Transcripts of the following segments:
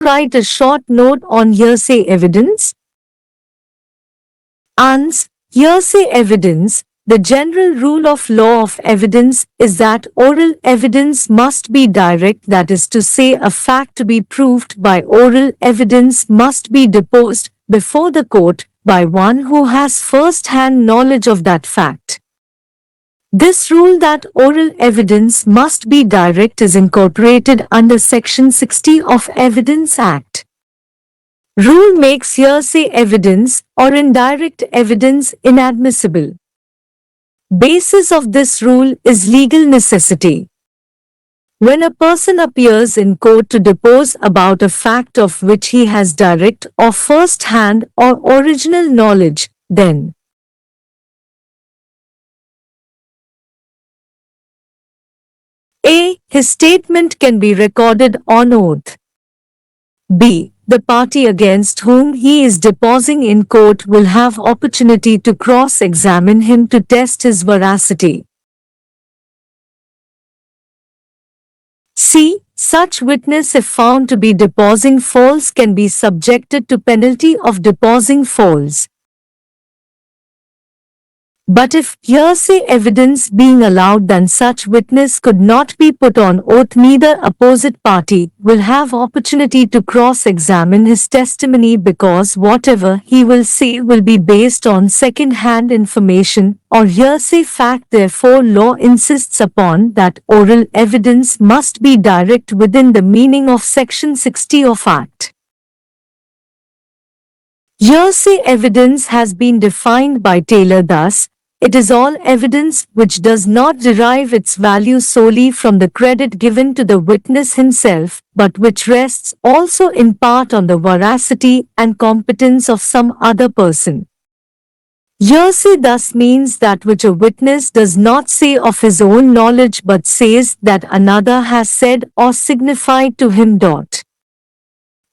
write a short note on hearsay evidence? Ans. Hearsay evidence. The general rule of law of evidence is that oral evidence must be direct, that is to say, a fact to be proved by oral evidence must be deposed before the court by one who has first-hand knowledge of that fact. This rule that oral evidence must be direct is incorporated under Section 60 of Evidence Act. Rule makes hearsay evidence or indirect evidence inadmissible. Basis of this rule is legal necessity. When a person appears in court to depose about a fact of which he has direct or first-hand or original knowledge, then A. His statement can be recorded on oath. B. The party against whom he is deposing in court will have opportunity to cross-examine him to test his veracity. C. Such witness, if found to be deposing false, can be subjected to penalty of deposing false. But if hearsay evidence being allowed, then such witness could not be put on oath. Neither opposite party will have opportunity to cross-examine his testimony, because whatever he will say will be based on second-hand information or hearsay fact. Therefore, law insists upon that oral evidence must be direct within the meaning of Section 60 of Act. Hearsay evidence has been defined by Taylor thus: it is all evidence which does not derive its value solely from the credit given to the witness himself, but which rests also in part on the veracity and competence of some other person. Hearsay thus means that which a witness does not say of his own knowledge, but says that another has said or signified to him.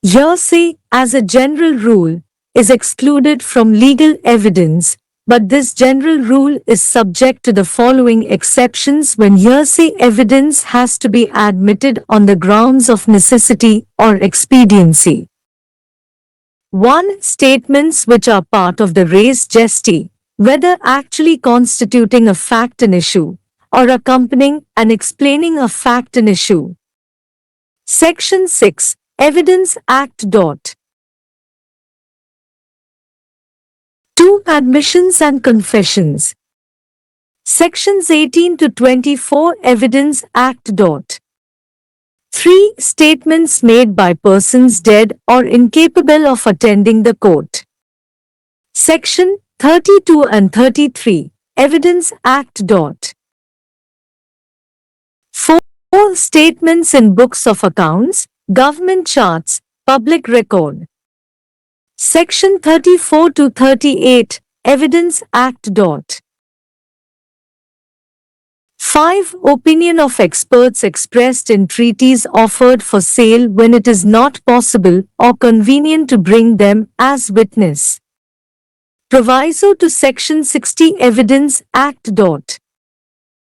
Hearsay, as a general rule, is excluded from legal evidence, but this general rule is subject to the following exceptions when hearsay evidence has to be admitted on the grounds of necessity or expediency. 1. Statements which are part of the res gesti, whether actually constituting a fact in issue, or accompanying and explaining a fact in issue. Section 6, Evidence Act. 2. Admissions and confessions. Sections 18 to 24 Evidence Act. 3. Statements made by persons dead or incapable of attending the court. Section 32 and 33 Evidence Act. 4. Statements in books of accounts, government charts, public record. Section 34 to 38 Evidence Act. 5. Opinion of experts expressed in treaties offered for sale when it is not possible or convenient to bring them as witness. Proviso to Section 60 Evidence Act.